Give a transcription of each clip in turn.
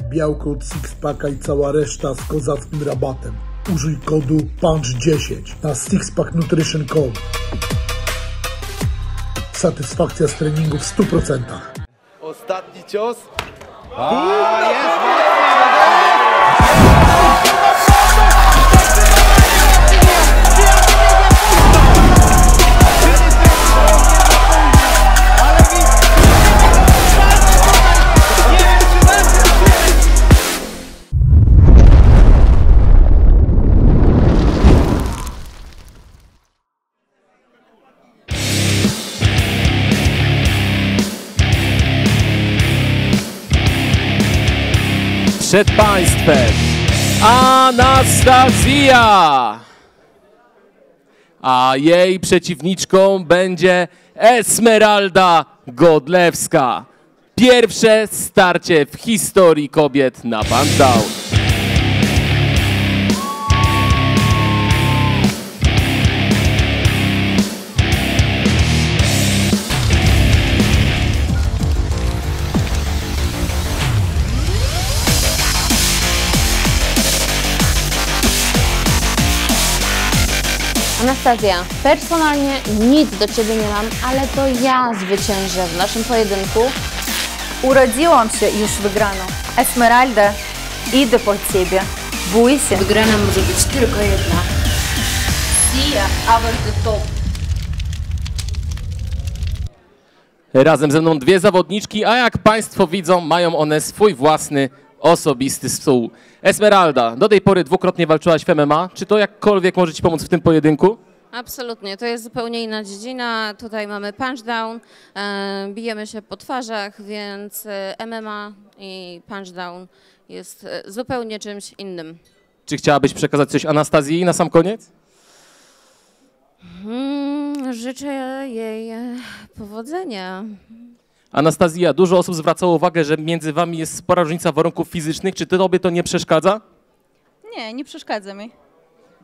białko od Sixpacka i cała reszta z kozackim rabatem. Użyj kodu PUNCH10 na Sixpack Nutrition Code. Satysfakcja z treningu w 100%. Ostatni cios. Przed Państwem Anastazja, a jej przeciwniczką będzie Esmeralda Godlewska. Pierwsze starcie w historii kobiet na Punchdown. Anastazja, personalnie nic do Ciebie nie mam, ale to ja zwyciężę w naszym pojedynku. Urodziłam się już wygraną. Esmeralda, idę po Ciebie. Bój się. Wygrana może być tylko jedna. Sia over the top. Razem ze mną dwie zawodniczki, a jak Państwo widzą, mają one swój własny, osobisty stół. Esmeralda, do tej pory dwukrotnie walczyłaś w MMA. Czy to jakkolwiek może Ci pomóc w tym pojedynku? Absolutnie, to jest zupełnie inna dziedzina. Tutaj mamy punchdown, bijemy się po twarzach, więc MMA i punchdown jest zupełnie czymś innym. Czy chciałabyś przekazać coś Anastazji na sam koniec? Życzę jej powodzenia. Anastazja, dużo osób zwracało uwagę, że między Wami jest spora różnica warunków fizycznych. Czy Tobie to nie przeszkadza? Nie, nie przeszkadza mi.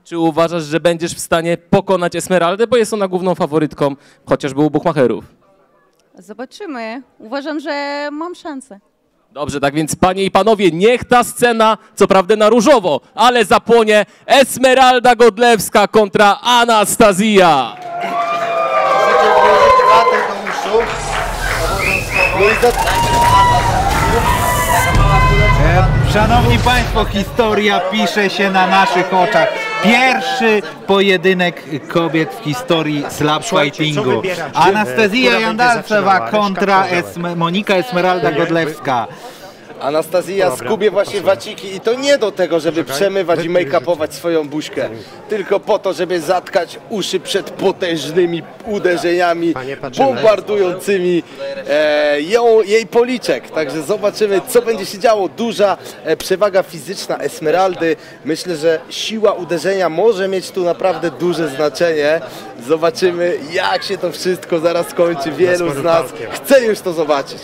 Czy uważasz, że będziesz w stanie pokonać Esmeraldę, bo jest ona główną faworytką, chociażby u bukmacherów? Zobaczymy. Uważam, że mam szansę. Dobrze, tak więc panie i panowie, niech ta scena, co prawda na różowo, ale zapłonie. Esmeralda Godlewska kontra Anastazja. Szanowni Państwo, historia pisze się na naszych oczach. Pierwszy pojedynek kobiet w historii slap fightingu. Anastazja Jandalcewa kontra Monika Esmeralda Godlewska. Anastazja skubie właśnie waciki i to nie do tego, żeby przemywać i make-upować swoją buźkę, tylko po to, żeby zatkać uszy przed potężnymi uderzeniami bombardującymi jej policzek. Także zobaczymy, co będzie się działo. Duża przewaga fizyczna Esmeraldy. Myślę, że siła uderzenia może mieć tu naprawdę duże znaczenie. Zobaczymy, jak się to wszystko zaraz skończy. Wielu z nas chce już to zobaczyć.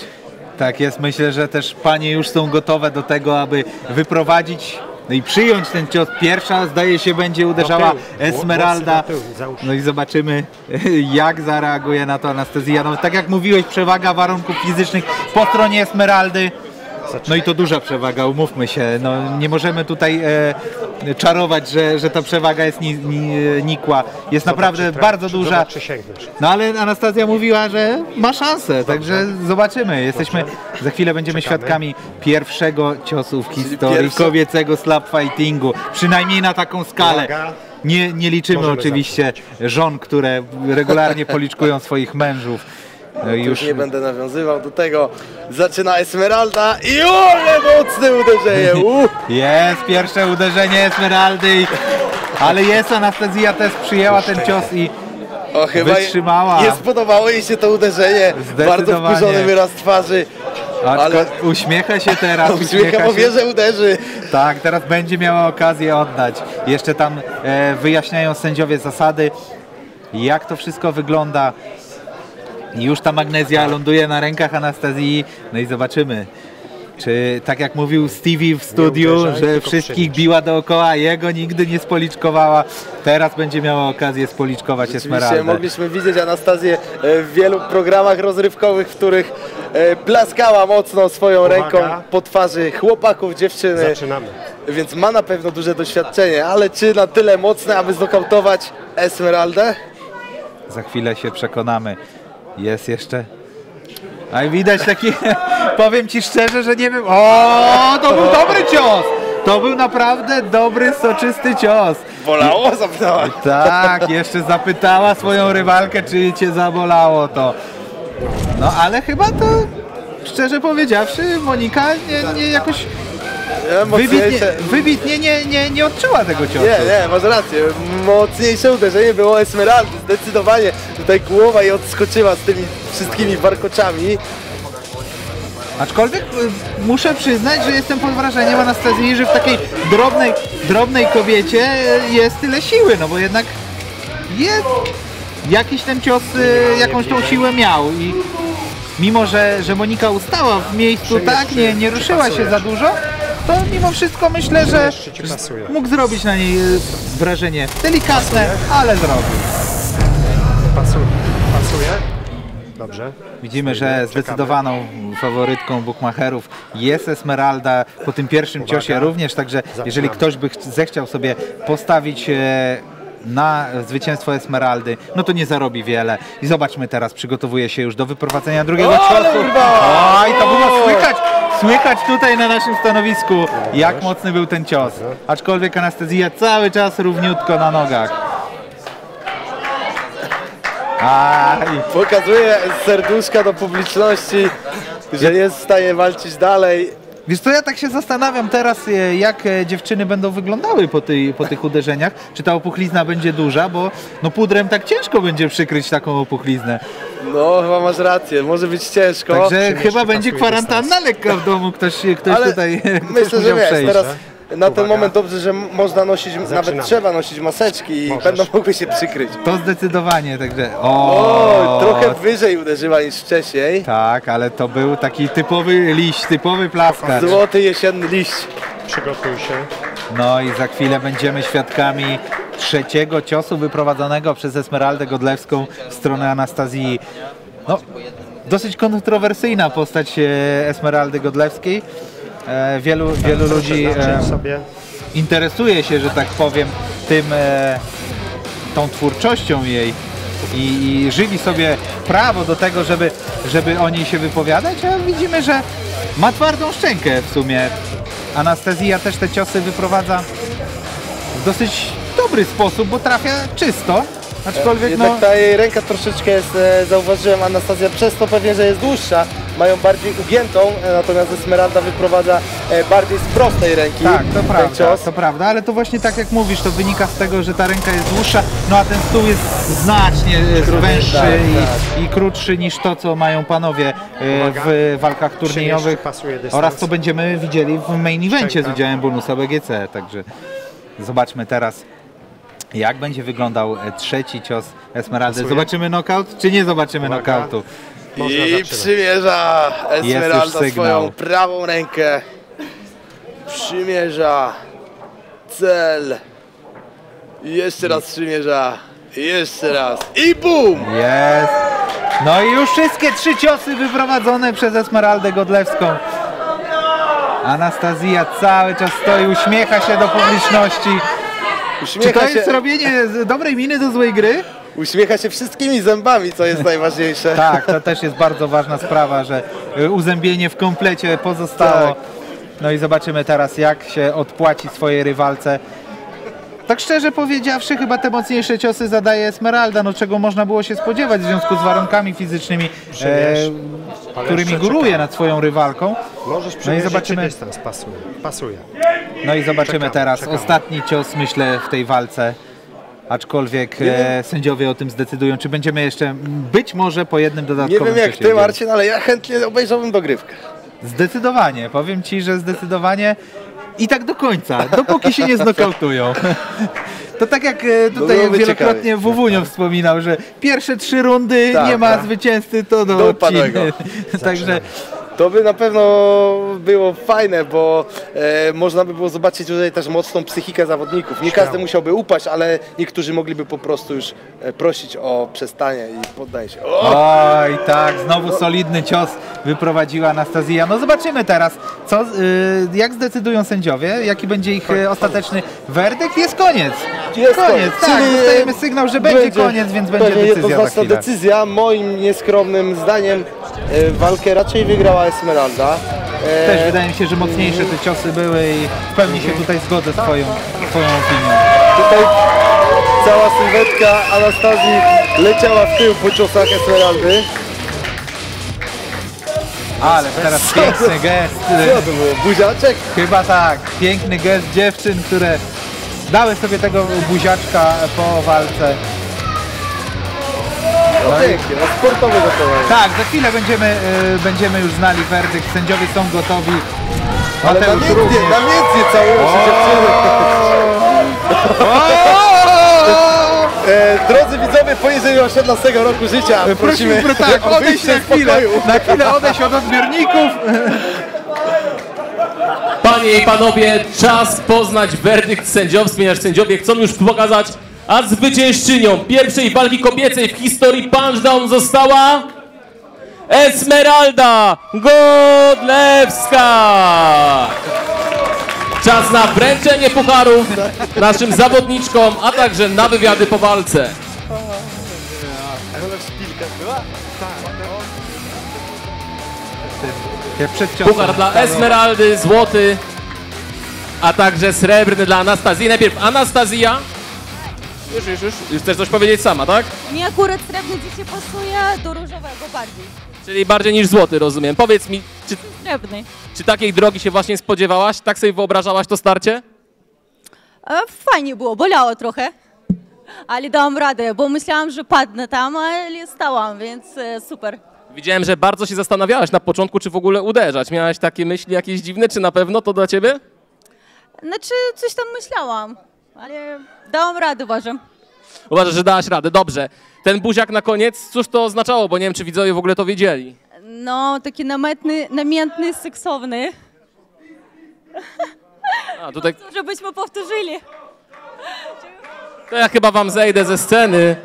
Tak jest, myślę, że też panie już są gotowe do tego, aby wyprowadzić i przyjąć ten cios. Pierwsza, zdaje się, będzie uderzała Esmeralda. No i zobaczymy, jak zareaguje na to Anastazja. No, tak jak mówiłeś, przewaga warunków fizycznych po stronie Esmeraldy. No i to duża przewaga, umówmy się. No, nie możemy tutaj czarować, że ta przewaga jest nikła. Jest naprawdę bardzo duża. No ale Anastazja mówiła, że ma szansę, także zobaczymy. Za chwilę będziemy świadkami pierwszego ciosu w historii kobiecego slap fightingu. Przynajmniej na taką skalę. Nie liczymy oczywiście żon, które regularnie policzkują swoich mężów. No już nie będę nawiązywał do tego. Zaczyna Esmeralda i ale mocne uderzenie. Jest pierwsze uderzenie Esmeraldy, ale jest Anastazja też przyjęła ten cios i wytrzymała. Nie spodobało jej się to uderzenie. Bardzo wkurzony wyraz twarzy. Ale uśmiecha się teraz. Uśmiecha, bo wie, że uderzy. Tak, teraz będzie miała okazję oddać. Jeszcze tam wyjaśniają sędziowie zasady, jak to wszystko wygląda. Już ta magnezja ląduje na rękach Anastazji, no i zobaczymy, czy tak jak mówił Stevie w studiu, że wszystkich biła dookoła, jego nigdy nie spoliczkowała. Teraz będzie miała okazję spoliczkować Esmeraldę. Mogliśmy widzieć Anastazję w wielu programach rozrywkowych, w których plaskała mocno swoją ręką po twarzy chłopaków, dziewczyny. Zaczynamy. Więc ma na pewno duże doświadczenie, ale czy na tyle mocne, aby znokautować Esmeraldę? Za chwilę się przekonamy. Jest jeszcze... A i widać taki... Powiem ci szczerze, że nie wiem... O, to był dobry cios! To był naprawdę dobry, soczysty cios. Bolało? Zapytała. Tak, jeszcze zapytała swoją rywalkę, czy cię zabolało to. No ale chyba to, szczerze powiedziawszy, Monika nie jakoś wybitnie nie odczuła tego ciosu. Nie, masz rację. Mocniejsze uderzenie było Esmeraldy. Zdecydowanie tutaj głowa jej odskoczyła z tymi wszystkimi warkoczami. Aczkolwiek muszę przyznać, że jestem pod wrażeniem Anastazji, że w takiej drobnej kobiecie jest tyle siły, no bo jednak jakiś ten cios, jakąś tą siłę miał i mimo, że Monika ustała w miejscu, tak, nie ruszyła się za dużo, to mimo wszystko myślę, że mógł zrobić na niej wrażenie delikatne, ale zrobił. Pasuje. Dobrze. Widzimy, że zdecydowaną faworytką bukmacherów jest Esmeralda po tym pierwszym ciosie również, także jeżeli ktoś by zechciał sobie postawić na zwycięstwo Esmeraldy, no to nie zarobi wiele. I zobaczmy teraz, przygotowuje się już do wyprowadzenia drugiego ciosu. Oj, to było słychać tutaj na naszym stanowisku, jak mocny był ten cios. Aczkolwiek Anastazja cały czas równiutko na nogach. Pokazuje serduszka do publiczności, że jest w stanie walczyć dalej. Wiesz co, ja tak się zastanawiam teraz, jak dziewczyny będą wyglądały po tych uderzeniach. Czy ta opuchlizna będzie duża, bo no pudrem tak ciężko będzie przykryć taką opuchliznę. No, chyba masz rację, może być ciężko. Także chyba będzie kwarantanna lekka w domu, ktoś tutaj myślę, że wiesz, przejść. Teraz na ten moment dobrze, że można nosić, nawet trzeba nosić maseczki i będą mogły się przykryć. To zdecydowanie, także... Trochę wyżej uderzyła niż wcześniej. Tak, ale to był taki typowy liść, typowy plaskacz. Złoty jesienny liść. Przygotuj się. No i za chwilę będziemy świadkami trzeciego ciosu wyprowadzonego przez Esmeraldę Godlewską w stronę Anastazji. No, dosyć kontrowersyjna postać Esmeraldy Godlewskiej. Wielu ludzi interesuje się, że tak powiem, tą twórczością jej i żywi sobie prawo do tego, żeby o niej się wypowiadać, a widzimy, że ma twardą szczękę w sumie. Anastazja też te ciosy wyprowadza w dosyć dobry sposób, bo trafia czysto. Aczkolwiek jednak ta jej ręka troszeczkę jest, zauważyłem, Anastazja przez to pewnie, że jest dłuższa, mają bardziej ugiętą, natomiast Esmeralda wyprowadza bardziej z prostej ręki. Tak, to prawda, ale to właśnie tak jak mówisz, to wynika z tego, że ta ręka jest dłuższa, no a ten stół jest znacznie węższy i krótszy niż to, co mają panowie w walkach turniejowych oraz co będziemy widzieli w main evencie z udziałem bonusa BGC, także zobaczmy teraz, jak będzie wyglądał trzeci cios Esmeraldy. Zobaczymy knockout, czy nie zobaczymy knockoutu? I przymierza Esmeralda swoją prawą rękę. Przymierza cel. I jeszcze raz przymierza. I jeszcze raz. I bum! Jest. No i już wszystkie trzy ciosy wyprowadzone przez Esmeraldę Godlewską. Anastazja cały czas stoi, uśmiecha się do publiczności. Czy to jest robienie dobrej miny do złej gry? Uśmiecha się wszystkimi zębami, co jest najważniejsze. Tak, to też jest bardzo ważna sprawa, że uzębienie w komplecie pozostało. Tak. No i zobaczymy teraz, jak się odpłaci swojej rywalce. Tak szczerze powiedziawszy, chyba te mocniejsze ciosy zadaje Esmeralda, no czego można było się spodziewać w związku z warunkami fizycznymi, którymi góruje nad swoją rywalką. No i zobaczymy. Dystans pasuje. No i zobaczymy teraz ostatni cios, myślę, w tej walce. Aczkolwiek sędziowie o tym zdecydują, czy będziemy jeszcze być może po jednym dodatkowym ciosie. Nie wiem jak ty, Marcin, ale ja chętnie obejrzałbym dogrywkę. Zdecydowanie, powiem ci, że zdecydowanie i tak do końca, dopóki się nie znokautują. To tak jak tutaj wielokrotnie Wuwunio wspominał, że pierwsze 3 rundy nie ma zwycięzcy, to do odciny. Także To by na pewno było fajne, bo można by było zobaczyć tutaj też mocną psychikę zawodników. Nie każdy musiałby upaść, ale niektórzy mogliby po prostu już prosić o przestanie i poddanie się. Oj, tak, znowu solidny cios wyprowadziła Anastazja. No zobaczymy teraz, co, jak zdecydują sędziowie, jaki będzie ich ostateczny werdykt. Jest koniec. Jest koniec, tak, czyli dostajemy sygnał, że będzie koniec, więc będzie decyzja za chwilę. decyzja. Moim nieskromnym zdaniem walkę raczej wygrała Esmeralda. Też wydaje mi się, że mocniejsze te ciosy były i w pełni się tutaj zgodzę z twoją opinią. Tutaj cała sylwetka Anastazji leciała w tył po ciosach Esmeraldy. Ale teraz piękny gest. Co to było? Buziaczek? Chyba tak. Piękny gest dziewczyn, które dały sobie tego buziaczka po walce. No pięknie, no sportowe zachowanie. Tak, za chwilę będziemy już znali werdykt. Sędziowie są gotowi. Ale namiętnie całują się dziewczyny. Drodzy widzowie, poniżej 18 roku życia prosimy tak, odejść na chwilę odejść od odbiorników. Panie i panowie, czas poznać werdykt sędziowski, ponieważ sędziowie chcą już pokazać, a zwyciężczynią pierwszej walki kobiecej w historii Punchdown została Esmeralda Godlewska. Czas na wręczenie pucharów naszym zawodniczkom, a także na wywiady po walce. Puchar dla Esmeraldy, złoty, a także srebrny dla Anastazji. Najpierw Anastazja. Już chcesz coś powiedzieć sama, tak? Mi akurat srebrny dzisiaj pasuje do różowego bardziej. Czyli bardziej niż złoty, rozumiem. Powiedz mi, Srebrny. czy takiej drogi się właśnie spodziewałaś? Tak sobie wyobrażałaś to starcie? Fajnie było, bolało trochę, ale dałam radę, bo myślałam, że padnę tam, ale stałam, więc super. Widziałem, że bardzo się zastanawiałaś na początku, czy w ogóle uderzać. Miałaś takie myśli jakieś dziwne, czy na pewno to dla ciebie? Znaczy, coś tam myślałam, ale dałam radę, uważam. Uważasz, że dałaś radę, dobrze. Ten buziak na koniec, cóż to oznaczało, bo nie wiem, czy widzowie w ogóle to wiedzieli. No, taki namiętny, seksowny. A, tutaj... Żebyśmy powtórzyli. To ja chyba wam zejdę ze sceny.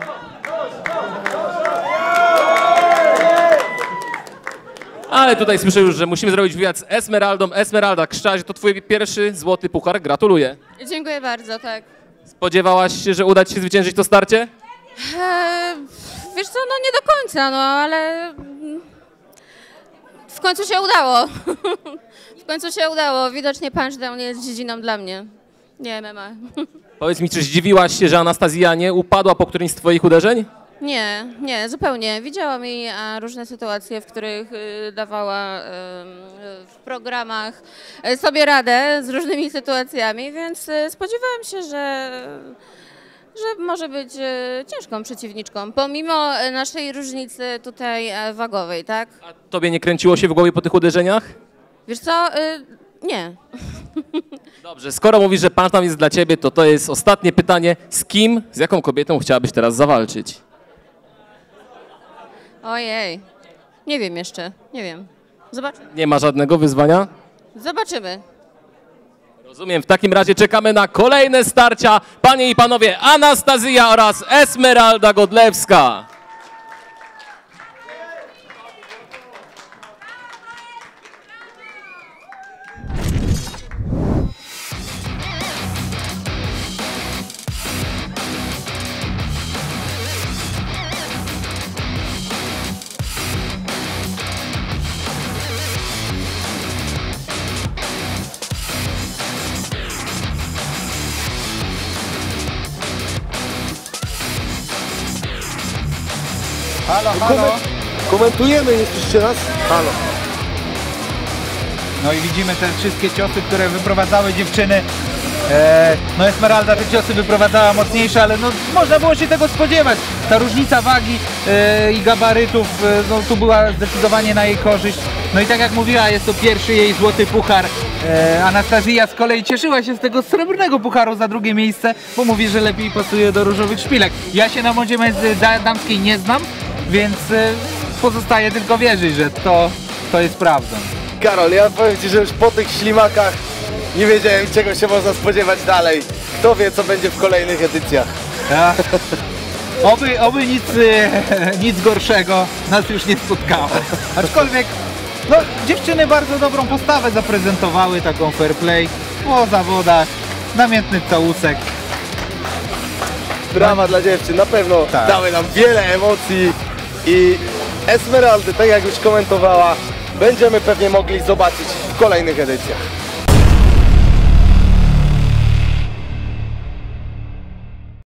Ale tutaj słyszę już, że musimy zrobić wywiad z Esmeraldą. Esmeralda, Krzazie, to twój pierwszy złoty puchar. Gratuluję. Dziękuję bardzo, tak. Spodziewałaś się, że uda ci się zwyciężyć to starcie? Wiesz co, no nie do końca, no ale w końcu się udało. W końcu się udało. Widocznie Punchdown jest dziedziną dla mnie. Nie MMA. Powiedz mi, czy zdziwiłaś się, że Anastazja nie upadła po którymś z twoich uderzeń? Nie, zupełnie. Widziałam jej różne sytuacje, w których dawała w programach sobie radę z różnymi sytuacjami, więc spodziewałam się, że może być ciężką przeciwniczką, pomimo naszej różnicy tutaj wagowej, tak? A tobie nie kręciło się w głowie po tych uderzeniach? Wiesz co? Nie. Dobrze, skoro mówisz, że Punchdown jest dla ciebie, to jest ostatnie pytanie. Z kim, z jaką kobietą chciałabyś teraz zawalczyć? Ojej. Nie wiem jeszcze. Nie wiem. Zobaczymy. Nie ma żadnego wyzwania? Zobaczymy. Rozumiem, w takim razie czekamy na kolejne starcia. Panie i panowie, Anastazja oraz Esmeralda Godlewska. Halo, halo. Komentujemy, nie słyszycie nas? Halo. No i widzimy te wszystkie ciosy, które wyprowadzały dziewczyny. No Esmeralda te ciosy wyprowadzała mocniejsze, ale no można było się tego spodziewać. Ta różnica wagi i gabarytów no, tu była zdecydowanie na jej korzyść. No i tak jak mówiła, jest to pierwszy jej złoty puchar. Anastazja z kolei cieszyła się z tego srebrnego pucharu za drugie miejsce, bo mówi, że lepiej pasuje do różowych szpilek. Ja się na modzie damskiej nie znam, więc pozostaje tylko wierzyć, że to to jest prawdą. Karol, ja powiem Ci, że już po tych ślimakach nie wiedziałem, czego się można spodziewać dalej. Kto wie, co będzie w kolejnych edycjach. Ja. Oby nic gorszego nas już nie spotkało. Aczkolwiek no, dziewczyny bardzo dobrą postawę zaprezentowały, taką fair play po zawodach, namiętny całusek. Brawa dla dziewczyn, na pewno Tak. dały nam wiele emocji i Esmeraldy, tak jak już komentowała, będziemy pewnie mogli zobaczyć w kolejnych edycjach.